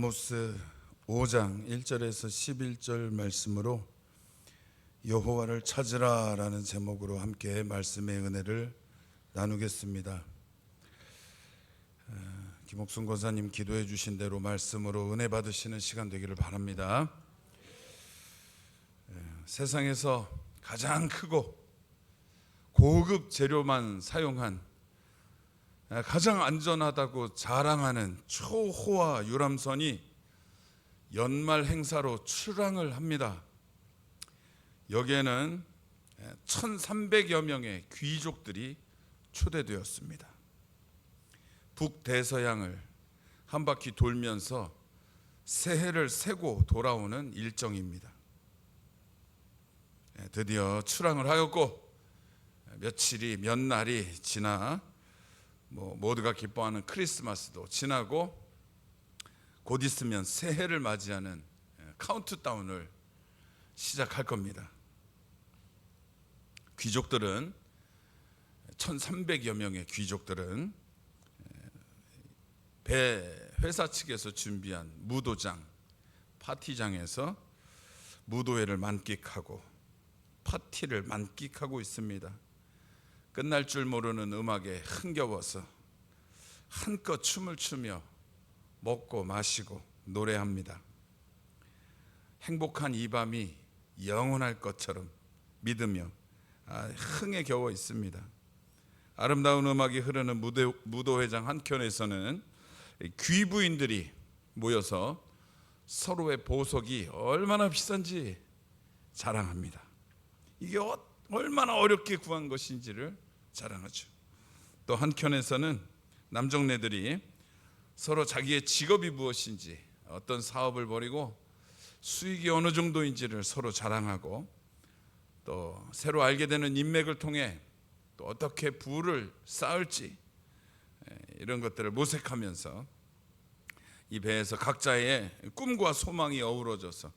아모스 5장 1절에서 11절 말씀으로 여호와를 찾으라라는 제목으로 함께 말씀의 은혜를 나누겠습니다. 김옥순 권사님 기도해 주신 대로 말씀으로 은혜 받으시는 시간 되기를 바랍니다. 세상에서 가장 크고 고급 재료만 사용한 가장 안전하다고 자랑하는 초호화 유람선이 연말 행사로 출항을 합니다. 여기에는 1300여 명의 귀족들이 초대되었습니다. 북대서양을 한 바퀴 돌면서 새해를 세고 돌아오는 일정입니다. 드디어 출항을 하였고 몇 날이 지나 모두가 기뻐하는 크리스마스도 지나고 곧 있으면 새해를 맞이하는 카운트다운을 시작할 겁니다. 귀족들은 1300여 명의 귀족들은 배 회사 측에서 준비한 무도장, 파티장에서 무도회를 만끽하고 파티를 만끽하고 있습니다. 끝날 줄 모르는 음악에 흥겨워서 한껏 춤을 추며 먹고 마시고 노래합니다. 행복한 이 밤이 영원할 것처럼 믿으며 흥에 겨워 있습니다. 아름다운 음악이 흐르는 무도회장 한켠에서는 귀부인들이 모여서 서로의 보석이 얼마나 비싼지 자랑합니다. 이게 얼마나 어렵게 구한 것인지를 자랑하죠. 또 한켠에서는 남정네들이 서로 자기의 직업이 무엇인지, 어떤 사업을 벌이고 수익이 어느 정도인지를 서로 자랑하고, 또 새로 알게 되는 인맥을 통해 또 어떻게 부를 쌓을지, 이런 것들을 모색하면서 이 배에서 각자의 꿈과 소망이 어우러져서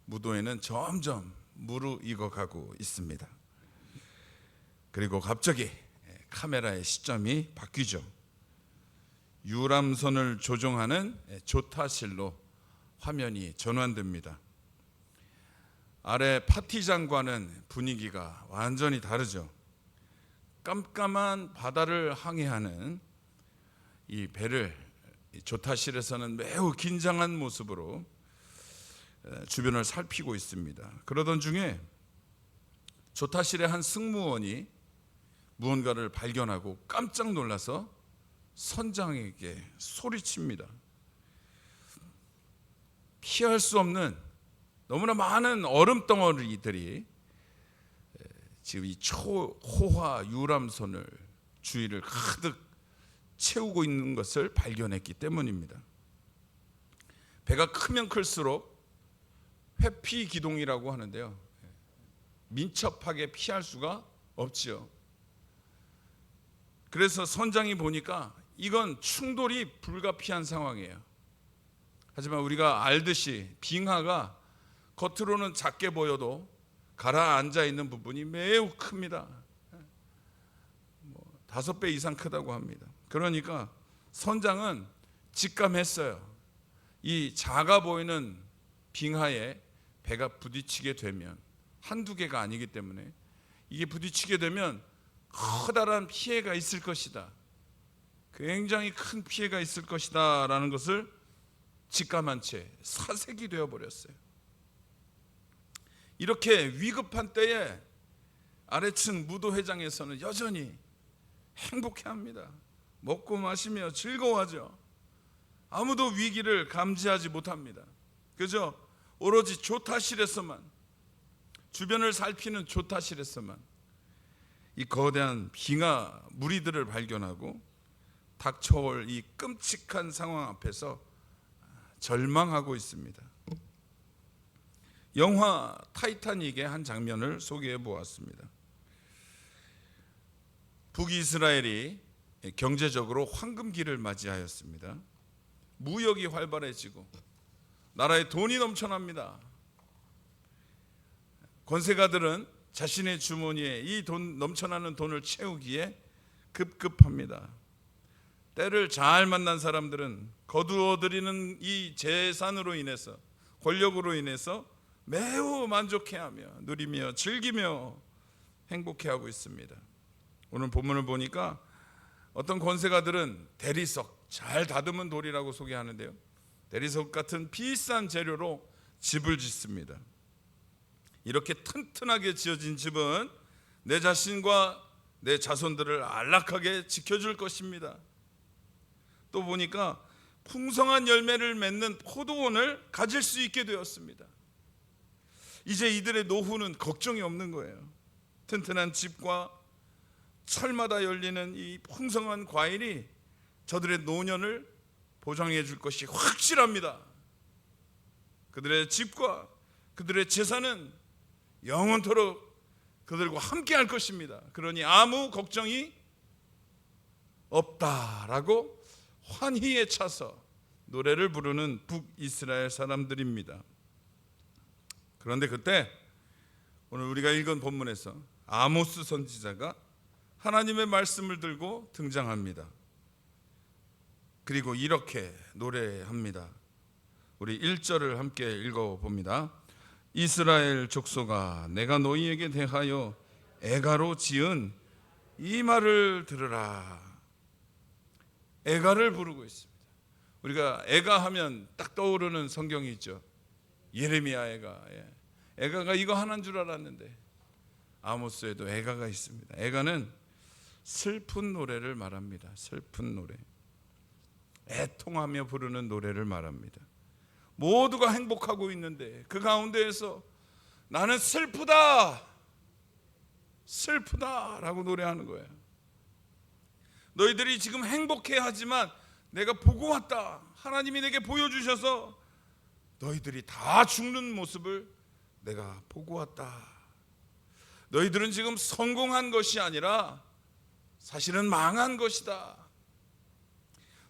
무도회는 점점 무르익어가고 있습니다. 그리고 갑자기 카메라의 시점이 바뀌죠. 유람선을 조종하는 조타실로 화면이 전환됩니다. 아래 파티장과는 분위기가 완전히 다르죠. 깜깜한 바다를 항해하는 이 배를 조타실에서는 매우 긴장한 모습으로 주변을 살피고 있습니다. 그러던 중에 조타실의 한 승무원이 무언가를 발견하고 깜짝 놀라서 선장에게 소리칩니다. 피할 수 없는 너무나 많은 얼음 덩어리들이 지금 이 초호화 유람선을 주위를 가득 채우고 있는 것을 발견했기 때문입니다. 배가 크면 클수록 회피 기동이라고 하는데요, 민첩하게 피할 수가 없지요. 그래서 선장이 보니까 이건 충돌이 불가피한 상황이에요. 하지만 우리가 알듯이 빙하가 겉으로는 작게 보여도 가라앉아 있는 부분이 매우 큽니다. 5배 이상 크다고 합니다. 그러니까 선장은 직감했어요. 이 작아 보이는 빙하에 배가 부딪히게 되면, 한두 개가 아니기 때문에 이게 부딪히게 되면 커다란 피해가 있을 것이다, 굉장히 큰 피해가 있을 것이다 라는 것을 직감한 채 사색이 되어버렸어요. 이렇게 위급한 때에 아래층 무도회장에서는 여전히 행복해합니다. 먹고 마시며 즐거워하죠. 아무도 위기를 감지하지 못합니다. 그저 오로지 조타실에서만, 주변을 살피는 조타실에서만 이 거대한 빙하 무리들을 발견하고 닥쳐올 이 끔찍한 상황 앞에서 절망하고 있습니다. 영화 타이타닉의 한 장면을 소개해 보았습니다. 북이스라엘이 경제적으로 황금기를 맞이하였습니다. 무역이 활발해지고 나라에 돈이 넘쳐납니다. 권세가들은 자신의 주머니에 이 돈 넘쳐나는 돈을 채우기에 급급합니다. 때를 잘 만난 사람들은 거두어들이는 이 재산으로 인해서, 권력으로 인해서 매우 만족해하며 누리며 즐기며 행복해하고 있습니다. 오늘 본문을 보니까 어떤 권세가들은 대리석, 잘 다듬은 돌이라고 소개하는데요, 대리석 같은 비싼 재료로 집을 짓습니다. 이렇게 튼튼하게 지어진 집은 내 자신과 내 자손들을 안락하게 지켜줄 것입니다. 또 보니까 풍성한 열매를 맺는 포도원을 가질 수 있게 되었습니다. 이제 이들의 노후는 걱정이 없는 거예요. 튼튼한 집과 철마다 열리는 이 풍성한 과일이 저들의 노년을 보장해 줄 것이 확실합니다. 그들의 집과 그들의 재산은 영원토록 그들과 함께 할 것입니다. 그러니 아무 걱정이 없다라고 환희에 차서 노래를 부르는 북이스라엘 사람들입니다. 그런데 그때 오늘 우리가 읽은 본문에서 아모스 선지자가 하나님의 말씀을 들고 등장합니다. 그리고 이렇게 노래합니다. 우리 1절을 함께 읽어봅니다. 이스라엘 족속아, 내가 너희에게 대하여 애가로 지은 이 말을 들으라. 애가를 부르고 있습니다. 우리가 애가 하면 딱 떠오르는 성경이 있죠. 예레미야 애가. 애가가 이거 하나인 줄 알았는데 아모스에도 애가가 있습니다. 애가는 슬픈 노래를 말합니다. 슬픈 노래, 애통하며 부르는 노래를 말합니다. 모두가 행복하고 있는데 그 가운데에서 나는 슬프다, 슬프다라고 노래하는 거예요. 너희들이 지금 행복해하지만 내가 보고 왔다. 하나님이 내게 보여주셔서 너희들이 다 죽는 모습을 내가 보고 왔다. 너희들은 지금 성공한 것이 아니라 사실은 망한 것이다.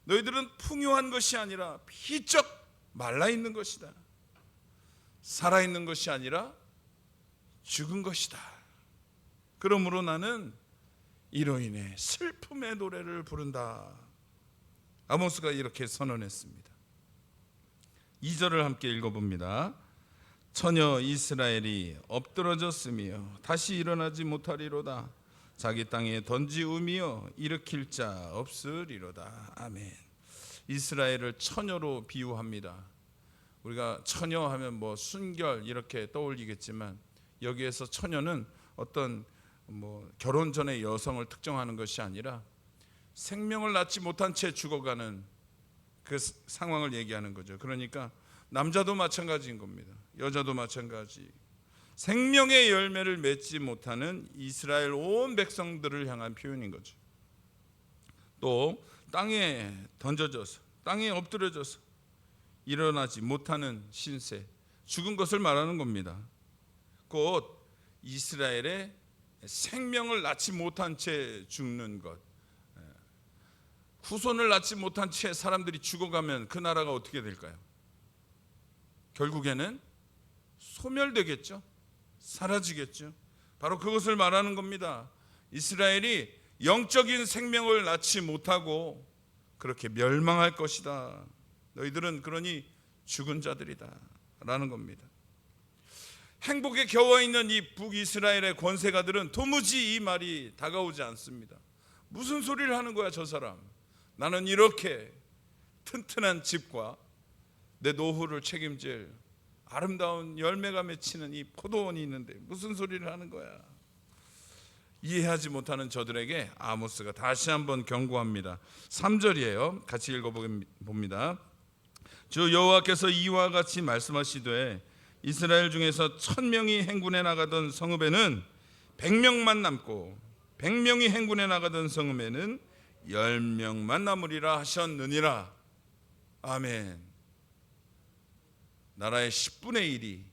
너희들은 풍요한 것이 아니라 비쩍 말라있는 것이다. 살아있는 것이 아니라 죽은 것이다. 그러므로 나는 이로 인해 슬픔의 노래를 부른다. 아모스가 이렇게 선언했습니다. 2절을 함께 읽어봅니다. 처녀 이스라엘이 엎드러졌으며 다시 일어나지 못하리로다. 자기 땅에 던지우며 일으킬 자 없으리로다. 아멘. 이스라엘을 처녀로 비유합니다. 우리가 처녀 하면 뭐 순결 이렇게 떠올리겠지만 여기에서 처녀는 어떤 결혼 전의 여성을 특정하는 것이 아니라 생명을 낳지 못한 채 죽어가는 그 상황을 얘기하는 거죠. 그러니까 남자도 마찬가지인 겁니다. 여자도 마찬가지. 생명의 열매를 맺지 못하는 이스라엘 온 백성들을 향한 표현인 거죠. 또 땅에 던져져서, 땅에 엎드려져서 일어나지 못하는 신세, 죽은 것을 말하는 겁니다. 곧 이스라엘의 생명을 낳지 못한 채 죽는 것, 후손을 낳지 못한 채 사람들이 죽어가면 그 나라가 어떻게 될까요? 결국에는 소멸되겠죠. 사라지겠죠. 바로 그것을 말하는 겁니다. 이스라엘이 영적인 생명을 낳지 못하고 그렇게 멸망할 것이다. 너희들은 그러니 죽은 자들이다 라는 겁니다. 행복에 겨워있는 이 북이스라엘의 권세가들은 도무지 이 말이 다가오지 않습니다. 무슨 소리를 하는 거야 저 사람. 나는 이렇게 튼튼한 집과 내 노후를 책임질 아름다운 열매가 맺히는 이 포도원이 있는데 무슨 소리를 하는 거야. 이해하지 못하는 저들에게 아모스가 다시 한번 경고합니다. 3절이에요. 같이 읽어봅니다. 주 여호와께서 이와 같이 말씀하시되 이스라엘 중에서 1000명이 행군에 나가던 성읍에는 100명만 남고 100명이 행군에 나가던 성읍에는 10명만 남으리라 하셨느니라. 아멘. 나라의 10분의 1이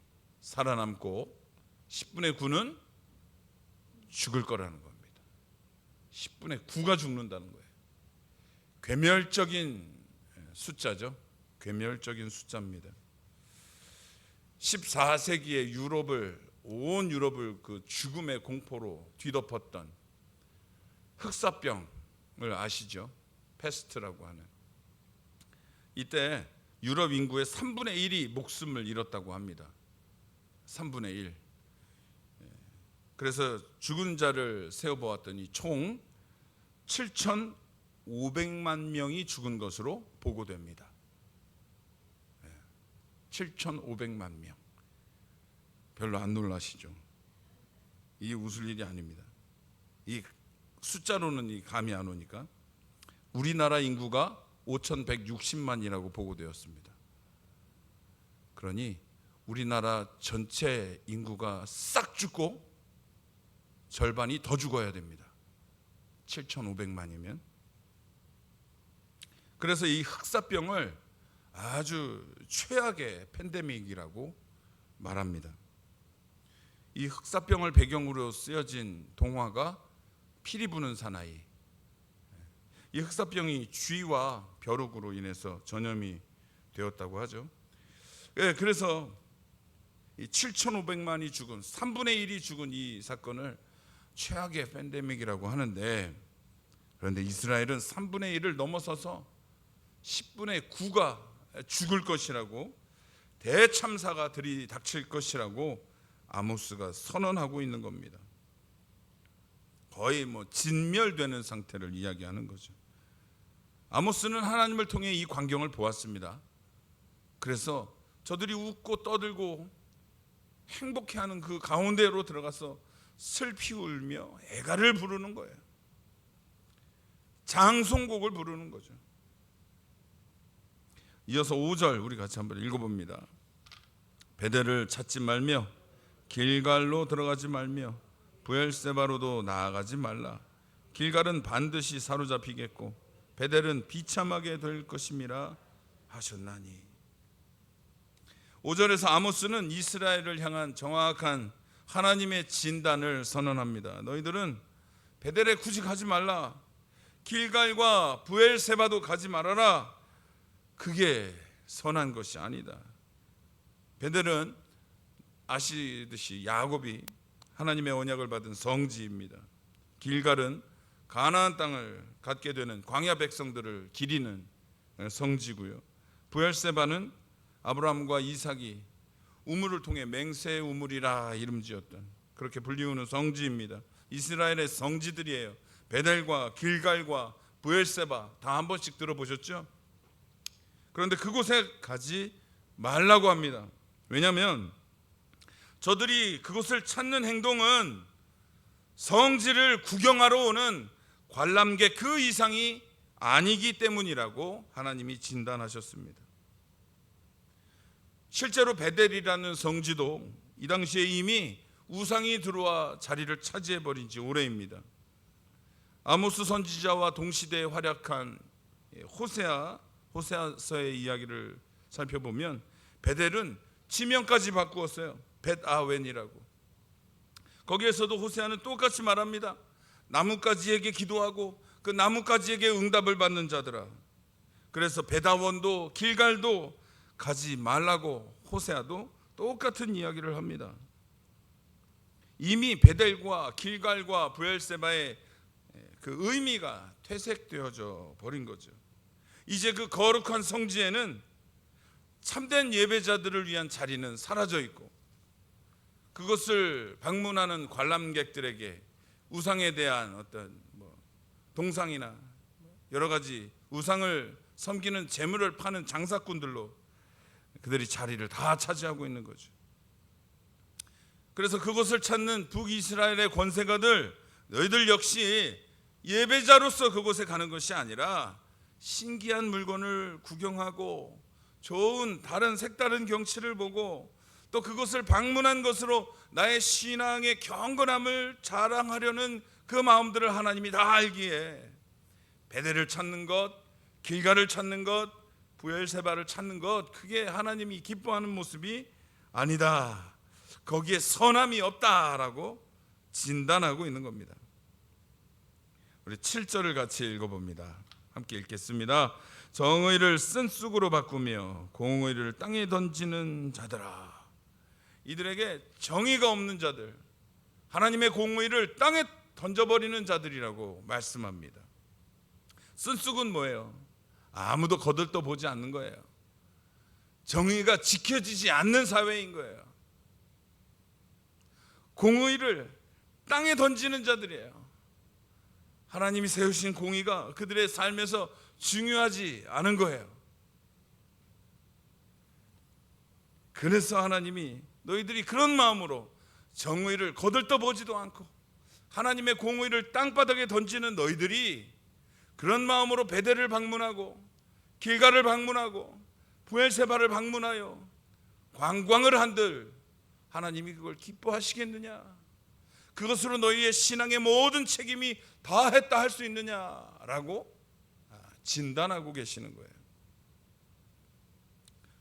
살아남고 10분의 9는 죽을 거라는 겁니다. 10분의 9가 죽는다는 거예요. 괴멸적인 숫자죠. 괴멸적인 숫자입니다. 14세기의 온 유럽을 그 죽음의 공포로 뒤덮었던 흑사병을 아시죠? 패스트라고 하는. 이때 유럽 인구의 3분의 1이 목숨을 잃었다고 합니다. 3분의 1. 그래서 죽은 자를 세어보았더니 총 7,500만 명이 죽은 것으로 보고됩니다. 7,500만 명. 별로 안 놀라시죠? 이게 웃을 일이 아닙니다. 이 숫자로는 이 감이 안 오니까. 우리나라 인구가 5,160만이라고 보고되었습니다. 그러니 우리나라 전체 인구가 싹 죽고 절반이 더 죽어야 됩니다. 7,500만이면. 그래서 이 흑사병을 아주 최악의 팬데믹이라고 말합니다. 이 흑사병을 배경으로 쓰여진 동화가 피리 부는 사나이. 이 흑사병이 쥐와 벼룩으로 인해서 전염이 되었다고 하죠. 그래서 7,500만이 죽은 3분의 1이 죽은 이 사건을 최악의 팬데믹이라고 하는데, 그런데 이스라엘은 3분의 1을 넘어서서 10분의 9가 죽을 것이라고, 대참사가 들이닥칠 것이라고 아모스가 선언하고 있는 겁니다. 거의 진멸되는 상태를 이야기하는 거죠. 아모스는 하나님을 통해 이 광경을 보았습니다. 그래서 저들이 웃고 떠들고 행복해하는 그 가운데로 들어가서 슬피 울며 애가를 부르는 거예요. 장송곡을 부르는 거죠. 이어서 5절 우리 같이 한번 읽어봅니다. 베델을 찾지 말며 길갈로 들어가지 말며 브엘세바로도 나아가지 말라. 길갈은 반드시 사로잡히겠고 베델은 비참하게 될 것임이라 하셨나니. 5절에서 아모스는 이스라엘을 향한 정확한 하나님의 진단을 선언합니다. 너희들은 베델에 굳이 가지 말라. 길갈과 브엘세바도 가지 말아라. 그게 선한 것이 아니다. 베델은 아시듯이 야곱이 하나님의 언약을 받은 성지입니다. 길갈은 가나안 땅을 갖게 되는 광야 백성들을 기리는 성지고요. 브엘세바는 아브라함과 이삭이 우물을 통해 맹세의 우물이라 이름 지었던, 그렇게 불리우는 성지입니다. 이스라엘의 성지들이에요. 베델과 길갈과 브엘세바 다 한 번씩 들어보셨죠? 그런데 그곳에 가지 말라고 합니다. 왜냐하면 저들이 그곳을 찾는 행동은 성지를 구경하러 오는 관람객 그 이상이 아니기 때문이라고 하나님이 진단하셨습니다. 실제로 베델이라는 성지도 이 당시에 이미 우상이 들어와 자리를 차지해버린 지 오래입니다. 아모스 선지자와 동시대에 활약한 호세아서의 이야기를 살펴보면 베델은 지명까지 바꾸었어요. 벳아웬이라고. 거기에서도 호세아는 똑같이 말합니다. 나뭇가지에게 기도하고 그 나뭇가지에게 응답을 받는 자들아. 그래서 벳아원도 길갈도 가지 말라고 호세아도 똑같은 이야기를 합니다. 이미 베델과 길갈과 브엘세바의 그 의미가 퇴색되어져 버린 거죠. 이제 그 거룩한 성지에는 참된 예배자들을 위한 자리는 사라져 있고, 그것을 방문하는 관람객들에게 우상에 대한 어떤 동상이나 여러 가지 우상을 섬기는 재물을 파는 장사꾼들로 그들이 자리를 다 차지하고 있는 거죠. 그래서 그것을 찾는 북이스라엘의 권세가들, 너희들 역시 예배자로서 그곳에 가는 것이 아니라 신기한 물건을 구경하고 좋은 다른 색다른 경치를 보고 또 그것을 방문한 것으로 나의 신앙의 경건함을 자랑하려는 그 마음들을 하나님이 다 알기에 베델을 찾는 것, 길갈을 찾는 것, 브엘세바를 찾는 것, 그게 하나님이 기뻐하는 모습이 아니다. 거기에 선함이 없다라고 진단하고 있는 겁니다. 우리 7절을 같이 읽어봅니다. 함께 읽겠습니다. 정의를 쓴쑥으로 바꾸며 공의를 땅에 던지는 자들아. 이들에게 정의가 없는 자들, 하나님의 공의를 땅에 던져버리는 자들이라고 말씀합니다. 쓴쑥은 뭐예요? 아무도 거들떠 보지 않는 거예요. 정의가 지켜지지 않는 사회인 거예요. 공의를 땅에 던지는 자들이에요. 하나님이 세우신 공의가 그들의 삶에서 중요하지 않은 거예요. 그래서 하나님이 너희들이 그런 마음으로 정의를 거들떠 보지도 않고 하나님의 공의를 땅바닥에 던지는 너희들이 그런 마음으로 베델을 방문하고 길갈을 방문하고 브엘세바를 방문하여 관광을 한들 하나님이 그걸 기뻐하시겠느냐? 그것으로 너희의 신앙의 모든 책임이 다했다 할 수 있느냐라고 진단하고 계시는 거예요.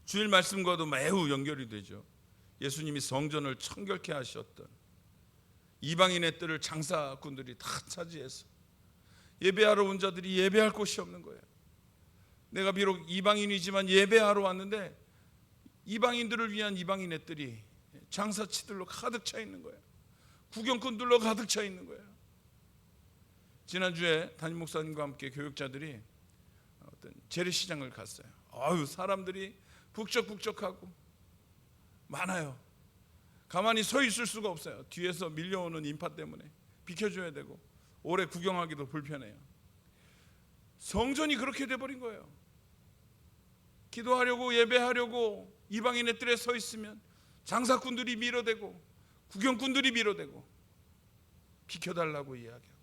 주일 말씀과도 매우 연결이 되죠. 예수님이 성전을 청결케 하셨던 이방인의 뜰을 장사꾼들이 다 차지해서 예배하러 온 자들이 예배할 곳이 없는 거예요. 내가 비록 이방인이지만 예배하러 왔는데 이방인들을 위한 이방인의 뜰이 장사치들로 가득 차 있는 거예요. 구경꾼들로 가득 차 있는 거예요. 지난주에 담임 목사님과 함께 교육자들이 어떤 재래시장을 갔어요. 사람들이 북적북적하고 많아요. 가만히 서 있을 수가 없어요. 뒤에서 밀려오는 인파 때문에 비켜줘야 되고 오래 구경하기도 불편해요. 성전이 그렇게 돼버린 거예요. 기도하려고 예배하려고 이방인의 뜰에 서 있으면 장사꾼들이 밀어대고 구경꾼들이 밀어대고 비켜달라고 이야기하고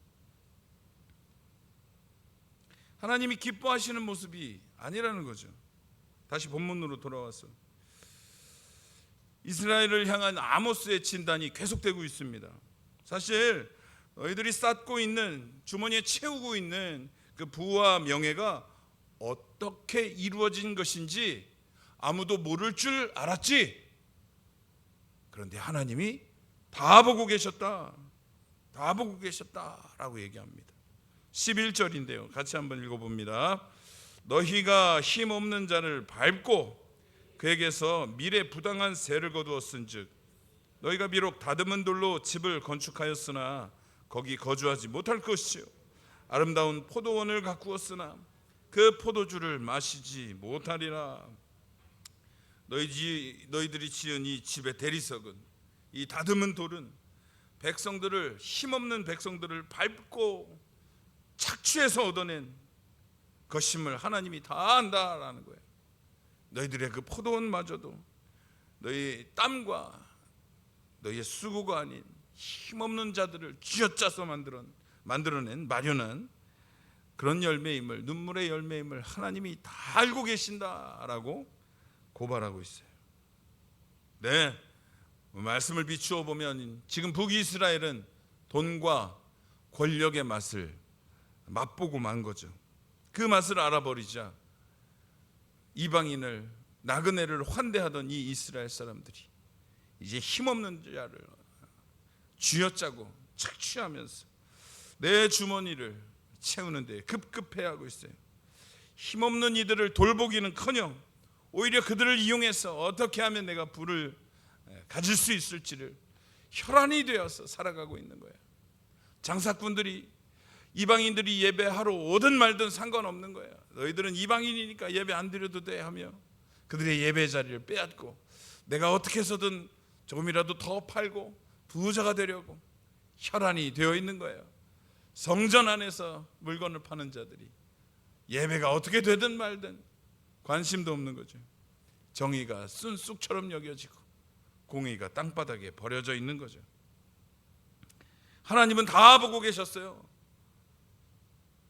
하나님이 기뻐하시는 모습이 아니라는 거죠. 다시 본문으로 돌아와서 이스라엘을 향한 아모스의 진단이 계속되고 있습니다. 사실 너희들이 쌓고 있는 주머니에 채우고 있는 그 부와 명예가 어떻게 이루어진 것인지 아무도 모를 줄 알았지. 그런데 하나님이 다 보고 계셨다. 다 보고 계셨다라고 얘기합니다. 11절인데요. 같이 한번 읽어봅니다. 너희가 힘없는 자를 밟고 그에게서 미래 부당한 세를 거두었은즉 너희가 비록 다듬은 돌로 집을 건축하였으나 거기 거주하지 못할 것이요 아름다운 포도원을 가꾸었으나 그 포도주를 마시지 못하리라. 너희들이 지은 이 집의 대리석은 이 다듬은 돌은 백성들을 힘없는 백성들을 밟고 착취해서 얻어낸 것임을 하나님이 다 안다라는 거예요. 너희들의 그 포도원마저도 너희 땀과 너희의 수고가 아닌 힘없는 자들을 쥐어짜서 만들어낸 마련한 그런 열매임을, 눈물의 열매임을 하나님이 다 알고 계신다라고 고발하고 있어요. 네, 말씀을 비추어 보면 지금 북이스라엘은 돈과 권력의 맛을 맛보고 만 거죠. 그 맛을 알아버리자 이방인을 나그네를 환대하던 이 이스라엘 사람들이 이제 힘없는 자를 쥐어짜고 착취하면서 내 주머니를 채우는 데 급급해하고 있어요. 힘없는 이들을 돌보기는커녕 오히려 그들을 이용해서 어떻게 하면 내가 부를 가질 수 있을지를 혈안이 되어서 살아가고 있는 거예요. 장사꾼들이 이방인들이 예배하러 오든 말든 상관없는 거예요. 너희들은 이방인이니까 예배 안 드려도 돼 하며 그들의 예배 자리를 빼앗고 내가 어떻게 해서든 조금이라도 더 팔고 부자가 되려고 혈안이 되어 있는 거예요. 성전 안에서 물건을 파는 자들이 예배가 어떻게 되든 말든 관심도 없는 거죠. 정의가 쓴쑥처럼 여겨지고 공의가 땅바닥에 버려져 있는 거죠. 하나님은 다 보고 계셨어요.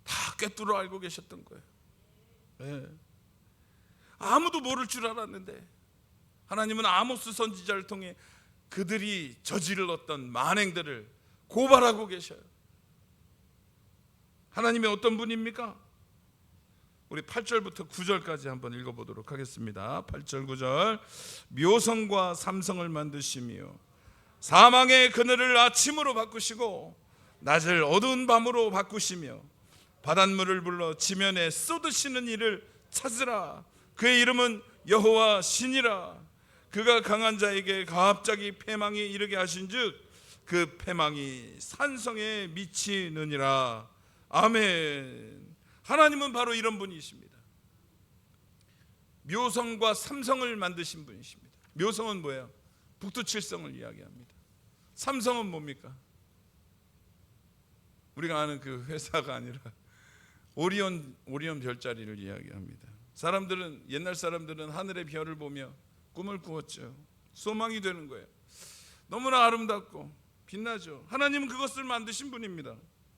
다 꿰뚫어 알고 계셨던 거예요. 네. 아무도 모를 줄 알았는데 하나님은 아모스 선지자를 통해 그들이 저질렀던 만행들을 고발하고 계셔요. 하나님이 어떤 분입니까? 우리 8절부터 9절까지 한번 읽어보도록 하겠습니다. 8절 9절. 묘성과 삼성을 만드시며 사망의 그늘을 아침으로 바꾸시고 낮을 어두운 밤으로 바꾸시며 바닷물을 불러 지면에 쏟으시는 이를 찾으라. 그의 이름은 여호와 신이라. 그가 강한 자에게 갑자기 패망이 이르게 하신즉 그 패망이 산성에 미치느니라. 아멘. 하나님은 바로 이런 분이십니다. 묘성과 삼성을 만드신 분이십니다. 묘성은 뭐예요? 북두칠성을 이야기합니다. 삼성은 뭡니까? 우리가 아는 그 회사가 아니라 오리온 별자리를 이야기합니다. 사람들은, 옛날 사람들은 하늘의 별을 보며 꿈을 꾸었죠. 소망이 되는 거예요. 너무나 아름답고 빛나죠. 하나님은 그것을 만드신 분입니다.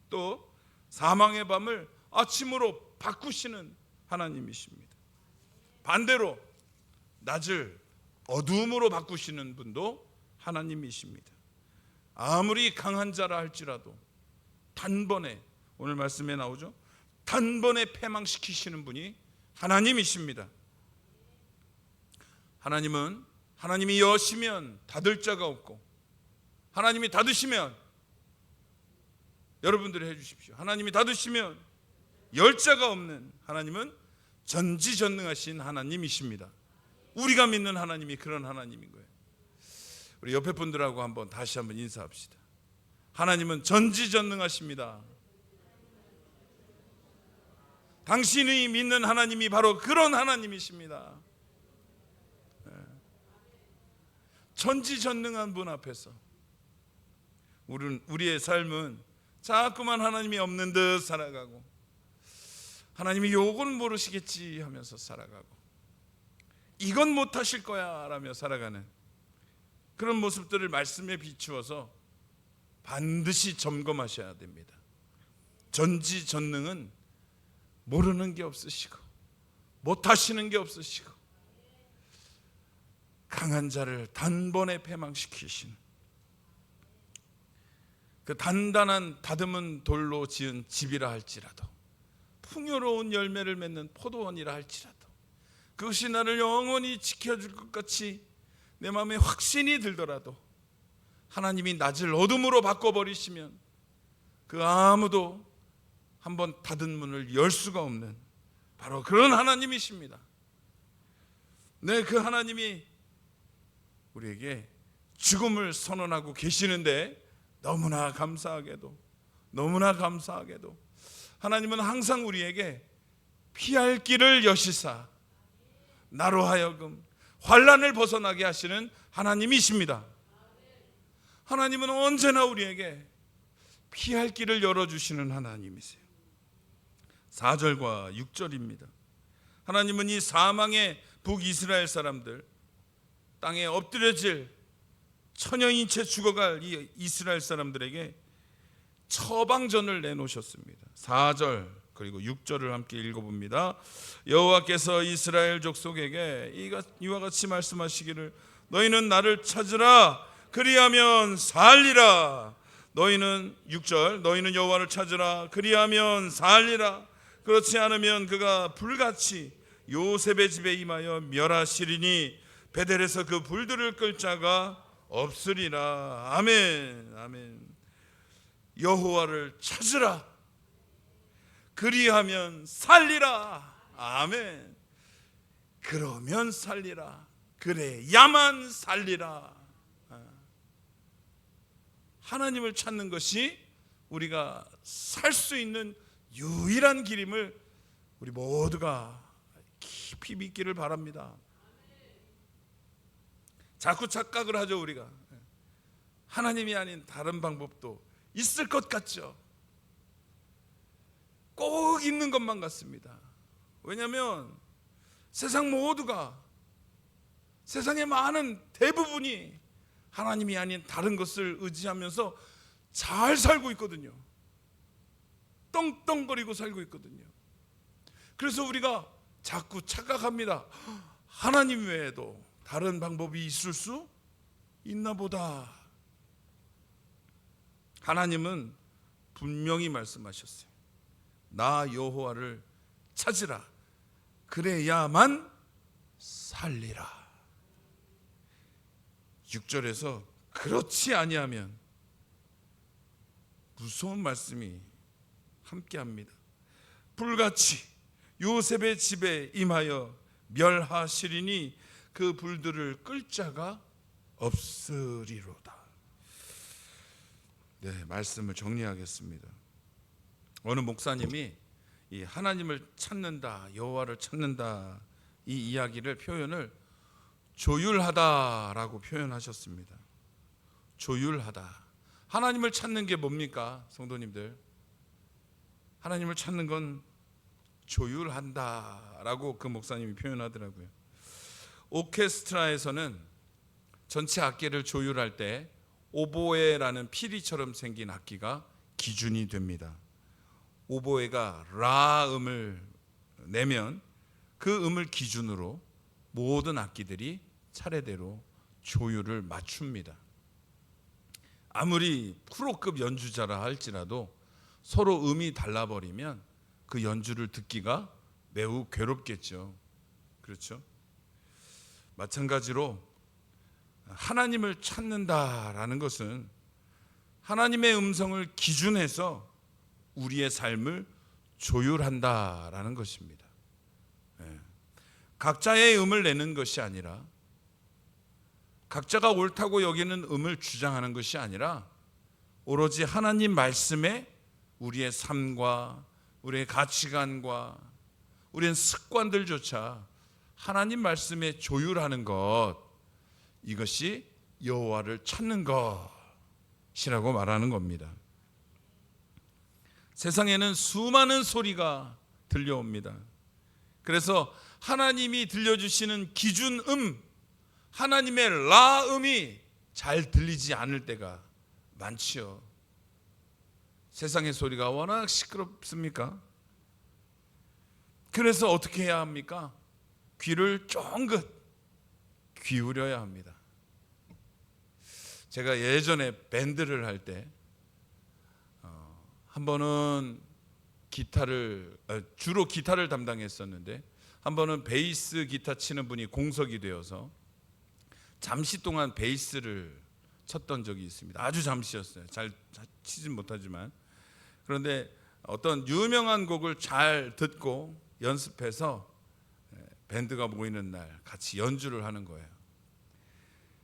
또 사망의 밤을 아침으로 바꾸시는 하나님이십니다. 반대로 낮을 어두움으로 바꾸시는 분도 하나님이십니다. 아무리 강한 자라 할지라도 단번에, 오늘 말씀에 나오죠, 단번에 패망시키시는 분이 하나님이십니다. 하나님이 여시면 닫을 자가 없고, 하나님이 닫으시면, 여러분들이 해주십시오, 하나님이 닫으시면 열 자가 없는 하나님은 전지전능하신 하나님이십니다. 우리가 믿는 하나님이 그런 하나님인 거예요. 우리 옆에 분들하고 다시 한번 인사합시다. 하나님은 전지전능하십니다. 당신이 믿는 하나님이 바로 그런 하나님이십니다. 전지전능한 분 앞에서 우리의 삶은 자꾸만 하나님이 없는 듯 살아가고, 하나님이 요건 모르시겠지 하면서 살아가고, 이건 못하실 거야 라며 살아가는 그런 모습들을 말씀에 비추어서 반드시 점검하셔야 됩니다. 전지전능은 모르는 게 없으시고 못하시는 게 없으시고 강한 자를 단번에 패망시키신, 그 단단한 다듬은 돌로 지은 집이라 할지라도, 풍요로운 열매를 맺는 포도원이라 할지라도, 그것이 나를 영원히 지켜줄 것 같이 내 마음에 확신이 들더라도 하나님이 낮을 어둠으로 바꿔버리시면 그 아무도 한번 닫은 문을 열 수가 없는 바로 그런 하나님이십니다. 네, 그 하나님이 우리에게 죽음을 선언하고 계시는데 너무나 감사하게도 하나님은 항상 우리에게 피할 길을 여시사 나로 하여금 환난을 벗어나게 하시는 하나님이십니다. 하나님은 언제나 우리에게 피할 길을 열어주시는 하나님이세요. 4절과 6절입니다. 하나님은 이 사망의 북이스라엘 사람들, 땅에 엎드려질 천여인 채 죽어갈 이 이스라엘 사람들에게 처방전을 내놓으셨습니다. 4절 그리고 6절을 함께 읽어봅니다. 여호와께서 이스라엘 족속에게 이와 같이 말씀하시기를, 너희는 나를 찾으라, 그리하면 살리라. 너희는 6절, 너희는 여호와를 찾으라, 그리하면 살리라. 그렇지 않으면 그가 불같이 요셉의 집에 임하여 멸하시리니 베델에서 그 불들을 끌 자가 없으리라. 아멘, 아멘. 여호와를 찾으라, 그리하면 살리라. 아멘. 그러면 살리라. 그래야만 살리라. 하나님을 찾는 것이 우리가 살 수 있는 유일한 길임을 우리 모두가 깊이 믿기를 바랍니다. 자꾸 착각을 하죠. 우리가 하나님이 아닌 다른 방법도 있을 것 같죠. 꼭 있는 것만 같습니다. 왜냐하면 세상 모두가, 세상의 많은 대부분이 하나님이 아닌 다른 것을 의지하면서 잘 살고 있거든요. 떵떵거리고 살고 있거든요. 그래서 우리가 자꾸 착각합니다. 하나님 외에도 다른 방법이 있을 수 있나 보다. 하나님은 분명히 말씀하셨어요. 나 여호와를 찾으라, 그래야만 살리라. 6절에서 그렇지 아니하면 무서운 말씀이 함께합니다. 불같이 요셉의 집에 임하여 멸하시리니 그 불들을 끌 자가 없으리로다. 네, 말씀을 정리하겠습니다. 어느 목사님이 이 하나님을 찾는다, 여호와를 찾는다, 이 이야기를 표현을 조율하다라고 표현하셨습니다. 조율하다. 하나님을 찾는 게 뭡니까, 성도님들? 하나님을 찾는 건 조율한다라고 그 목사님이 표현하더라고요. 오케스트라에서는 전체 악기를 조율할 때 오보에라는 피리처럼 생긴 악기가 기준이 됩니다. 오보에가 라 음을 내면 그 음을 기준으로 모든 악기들이 차례대로 조율을 맞춥니다. 아무리 프로급 연주자라 할지라도 서로 음이 달라버리면 그 연주를 듣기가 매우 괴롭겠죠. 그렇죠? 마찬가지로 하나님을 찾는다라는 것은 하나님의 음성을 기준해서 우리의 삶을 조율한다라는 것입니다. 각자의 음을 내는 것이 아니라, 각자가 옳다고 여기는 음을 주장하는 것이 아니라 오로지 하나님 말씀에 우리의 삶과 우리의 가치관과 우리의 습관들조차 하나님 말씀에 조율하는 것, 이것이 여호와를 찾는 것이라고 말하는 겁니다. 세상에는 수많은 소리가 들려옵니다. 그래서 하나님이 들려주시는 기준음, 하나님의 라음이 잘 들리지 않을 때가 많지요. 세상의 소리가 워낙 시끄럽습니까? 그래서 어떻게 해야 합니까? 귀를 쫑긋 기울여야 합니다. 제가 예전에 밴드를 할 때 한 번은 주로 기타를 담당했었는데, 한 번은 베이스 기타 치는 분이 공석이 되어서 잠시 동안 베이스를 쳤던 적이 있습니다. 아주 잠시였어요. 잘 치진 못하지만. 그런데 어떤 유명한 곡을 잘 듣고 연습해서 밴드가 모이는 날 같이 연주를 하는 거예요.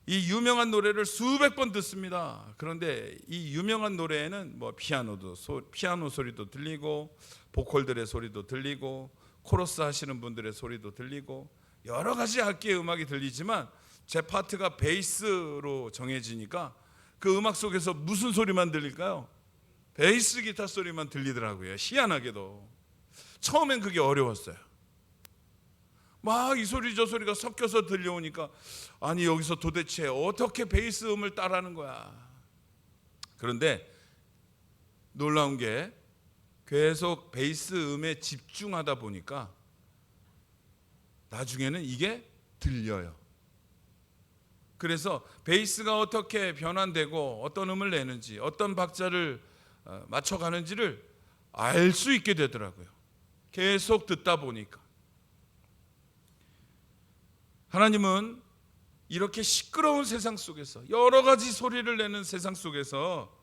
이 유명한 노래를 수백 번 듣습니다. 그런데 이 유명한 노래에는 뭐 피아노 소리도 들리고, 보컬들의 소리도 들리고, 코러스 하시는 분들의 소리도 들리고, 여러 가지 악기의 음악이 들리지만 제 파트가 베이스로 정해지니까 그 음악 속에서 무슨 소리만 들릴까요? 베이스 기타 소리만 들리더라고요. 희한하게도 처음엔 그게 어려웠어요. 막 이 소리 저 소리가 섞여서 들려오니까, 아니 여기서 도대체 어떻게 베이스 음을 따라하는 거야. 그런데 놀라운 게 계속 베이스 음에 집중하다 보니까 나중에는 이게 들려요. 그래서 베이스가 어떻게 변환되고 어떤 음을 내는지, 어떤 박자를 맞춰가는지를 알 수 있게 되더라고요. 계속 듣다 보니까. 하나님은 이렇게 시끄러운 세상 속에서, 여러 가지 소리를 내는 세상 속에서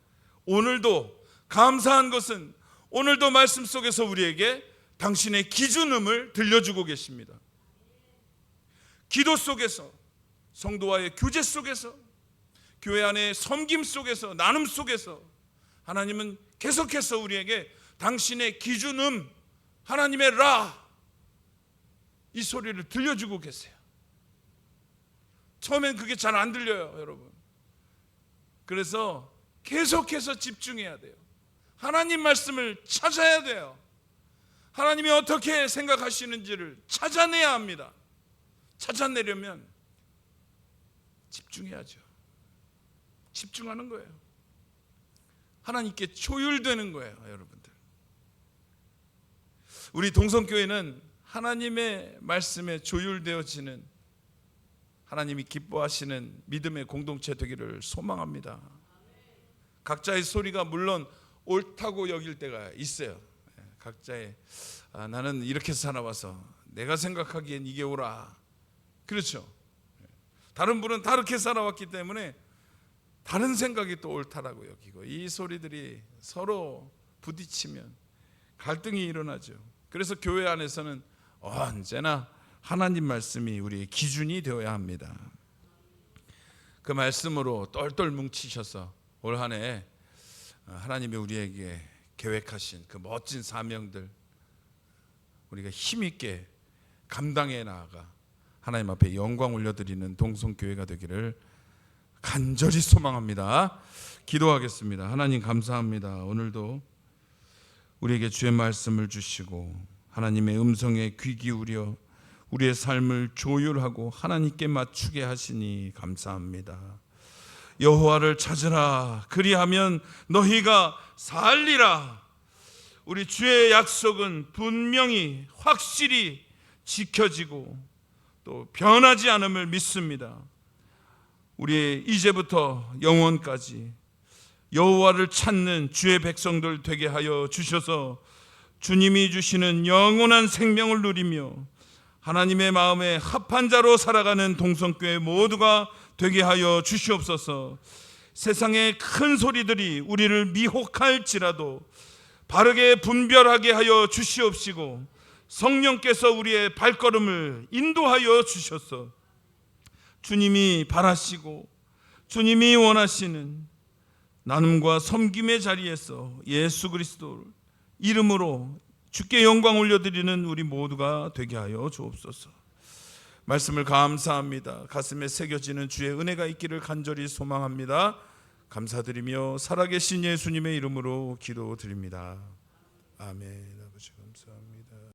오늘도 감사한 것은, 오늘도 말씀 속에서 우리에게 당신의 기준음을 들려주고 계십니다. 기도 속에서, 성도와의 교제 속에서, 교회 안의 섬김 속에서, 나눔 속에서 하나님은 계속해서 우리에게 당신의 기준음, 하나님의 라, 이 소리를 들려주고 계세요. 처음엔 그게 잘 안 들려요, 여러분. 그래서 계속해서 집중해야 돼요. 하나님 말씀을 찾아야 돼요. 하나님이 어떻게 생각하시는지를 찾아내야 합니다. 찾아내려면 집중해야죠. 집중하는 거예요. 하나님께 조율되는 거예요, 여러분들. 우리 동성교회는 하나님의 말씀에 조율되어지는, 하나님이 기뻐하시는 믿음의 공동체 되기를 소망합니다. 각자의 소리가 물론 옳다고 여길 때가 있어요. 각자의 나는 이렇게 살아와서 내가 생각하기엔 이게 옳아. 그렇죠. 다른 분은 다르게 살아왔기 때문에 다른 생각이 또 옳다라고 여기고, 이 소리들이 서로 부딪히면 갈등이 일어나죠. 그래서 교회 안에서는 언제나 하나님 말씀이 우리의 기준이 되어야 합니다. 그 말씀으로 똘똘 뭉치셔서 올 한 해 하나님이 우리에게 계획하신 그 멋진 사명들, 우리가 힘있게 감당해 나아가 하나님 앞에 영광 올려드리는 동성교회가 되기를 간절히 소망합니다. 기도하겠습니다. 하나님 감사합니다. 오늘도 우리에게 주의 말씀을 주시고 하나님의 음성에 귀 기울여 우리의 삶을 조율하고 하나님께 맞추게 하시니 감사합니다. 여호와를 찾으라, 그리하면 너희가 살리라. 우리 주의 약속은 분명히 확실히 지켜지고 또 변하지 않음을 믿습니다. 우리 이제부터 영원까지 여호와를 찾는 주의 백성들 되게 하여 주셔서 주님이 주시는 영원한 생명을 누리며 하나님의 마음에 합한 자로 살아가는 동성교회 모두가 되게 하여 주시옵소서. 세상의 큰 소리들이 우리를 미혹할지라도 바르게 분별하게 하여 주시옵시고 성령께서 우리의 발걸음을 인도하여 주셔서 주님이 바라시고 주님이 원하시는 나눔과 섬김의 자리에서 예수 그리스도 이름으로 주께 영광 올려드리는 우리 모두가 되게 하여 주옵소서. 말씀을 감사합니다. 가슴에 새겨지는 주의 은혜가 있기를 간절히 소망합니다. 감사드리며 살아계신 예수님의 이름으로 기도드립니다. 아멘. 아버지 감사합니다.